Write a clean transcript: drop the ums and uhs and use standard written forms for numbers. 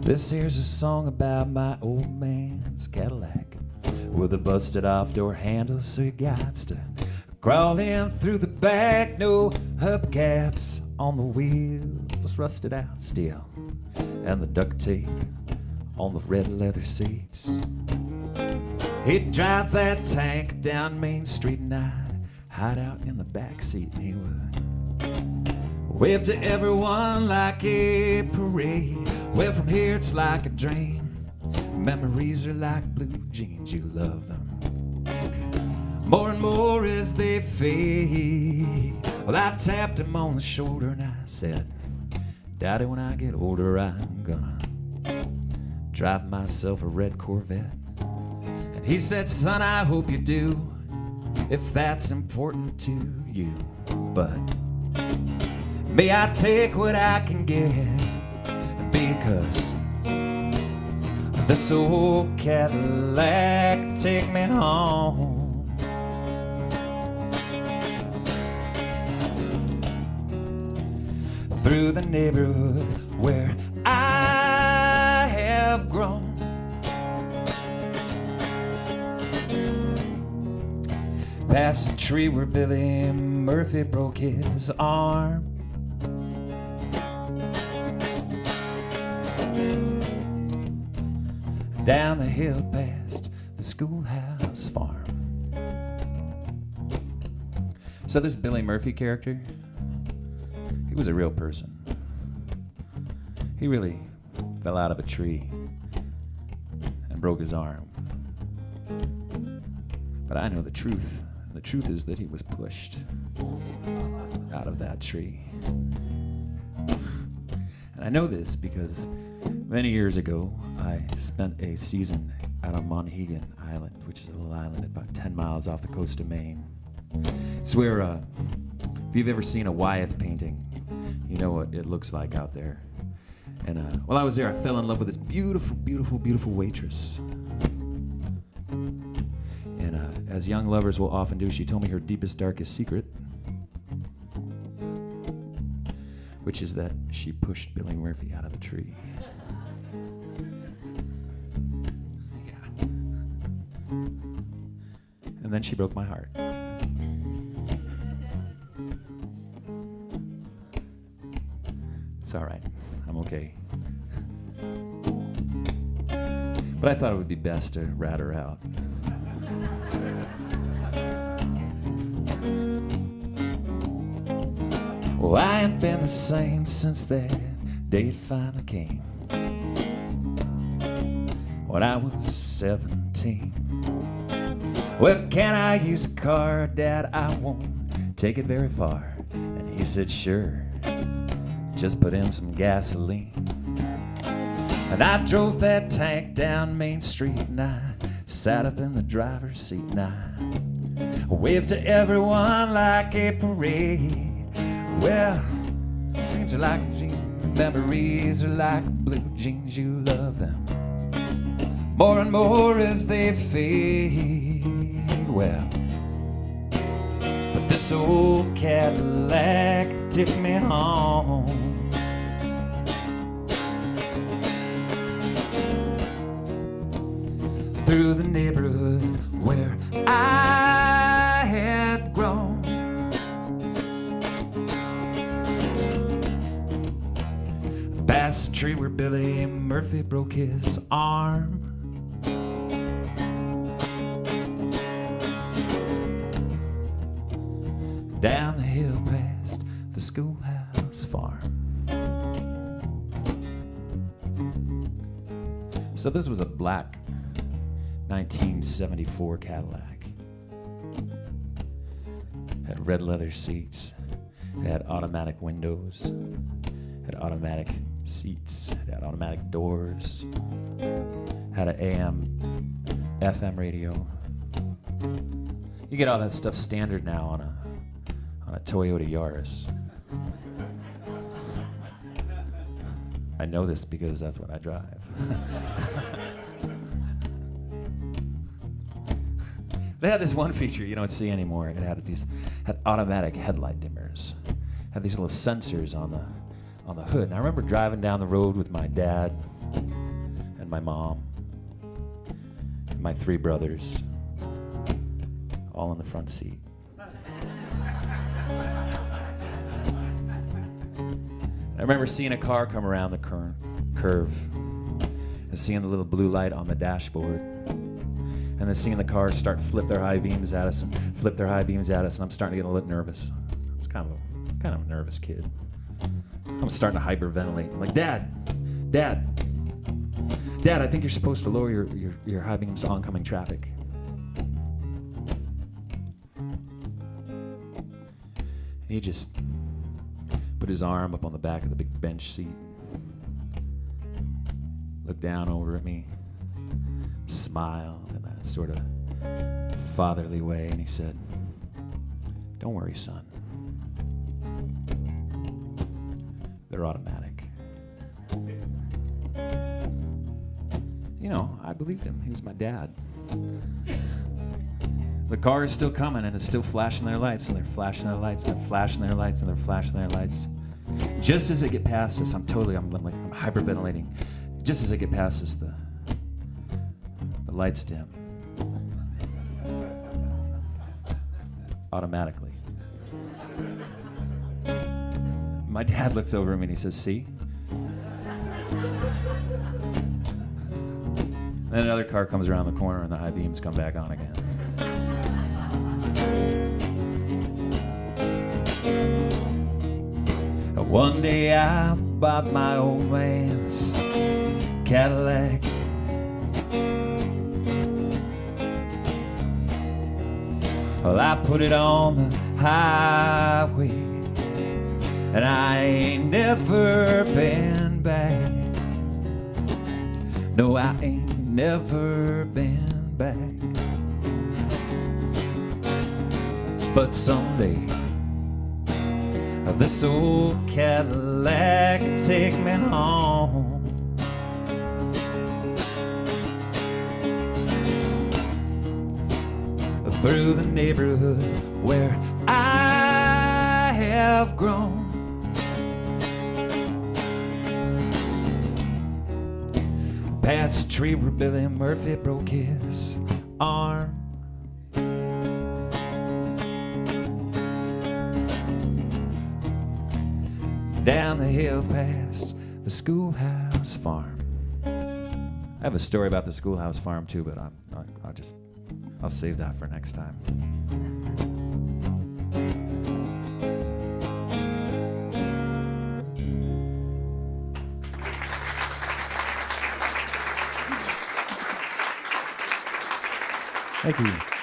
This here's a song about my old man's Cadillac with a busted off door handle, so he gots to crawl in through the back. No hubcaps on the wheels, rusted out steel, and the duct tape on the red leather seats. He'd drive that tank down Main Street and I'd hide out in the back seat, and he would wave to everyone like a parade. Well, from here it's like a dream. Memories are like blue jeans, you love them more and more as they fade. Well, I tapped him on the shoulder and I said, Daddy, when I get older I'm gonna drive myself a red Corvette. And he said, son, I hope you do, if that's important to you. But may I take what I can get, because this old Cadillac take me home. Through the neighborhood where I have grown. Past the tree where Billy Murphy broke his arm. Down the hill past the schoolhouse farm. So this Billy Murphy character, he was a real person. He really fell out of a tree and broke his arm. But I know the truth. The truth is that he was pushed out of that tree. And I know this because many years ago, I spent a season out on Monhegan Island, which is a little island about 10 miles off the coast of Maine. It's where, if you've ever seen a Wyeth painting, you know what it looks like out there. And while I was there, I fell in love with this beautiful, beautiful, beautiful waitress. And as young lovers will often do, she told me her deepest, darkest secret, which is that she pushed Billy Murphy out of the tree. Yeah. And then she broke my heart. It's all right. I'm okay. But I thought it would be best to rat her out. Well, I ain't been the same since that day it finally came. When I was 17. Well, can I use a car, Dad? I won't take it very far. And he said, sure. Just put in some gasoline. And I drove that tank down Main Street and I sat up in the driver's seat and I waved to everyone like a parade. Well, dreams are like jeans, memories are like blue jeans, you love them more and more as they fade. Well, but this old Cadillac took me home. Through the neighborhood where I had grown. Past the tree where Billy Murphy broke his arm. Down the hill past the schoolhouse farm. So this was a black 1974 Cadillac. Had red leather seats, had automatic windows, had automatic seats, had automatic doors, had an AM, FM radio. You get all that stuff standard now on a Toyota Yaris. I know this because that's what I drive. They had this one feature you don't see anymore. It had automatic headlight dimmers. Had these little sensors on the hood. And I remember driving down the road with my dad, and my mom, and my 3 brothers, all in the front seat. I remember seeing a car come around the curve and seeing the little blue light on the dashboard, and then seeing the cars start to flip their high beams at us, and I'm starting to get a little nervous. I was kind of a nervous kid. I'm starting to hyperventilate. I'm like, Dad, I think you're supposed to lower your high beams to oncoming traffic. He just put his arm up on the back of the big bench seat, looked down over at me, smiled in that sort of fatherly way, and he said, "Don't worry, son. They're automatic." You know, I believed him. He was my dad. The car is still coming, and it's still flashing their lights, and they're flashing their lights, and they're flashing their lights, and they're flashing their lights. Just as they get past us, I'm hyperventilating. Just as they get past us, the lights dim. Automatically. My dad looks over at me and he says, "See?" Then another car comes around the corner and the high beams come back on again. One day I bought my old man's Cadillac. Well, I put it on the highway, and I ain't never been back. No, I ain't never been back. But someday this old Cadillac can take me home. Through the neighborhood where I have grown. Past a tree where Billy Murphy broke his arm. Down the hill past the schoolhouse farm. I have a story about the schoolhouse farm too, but I'll save that for next time. Thank you.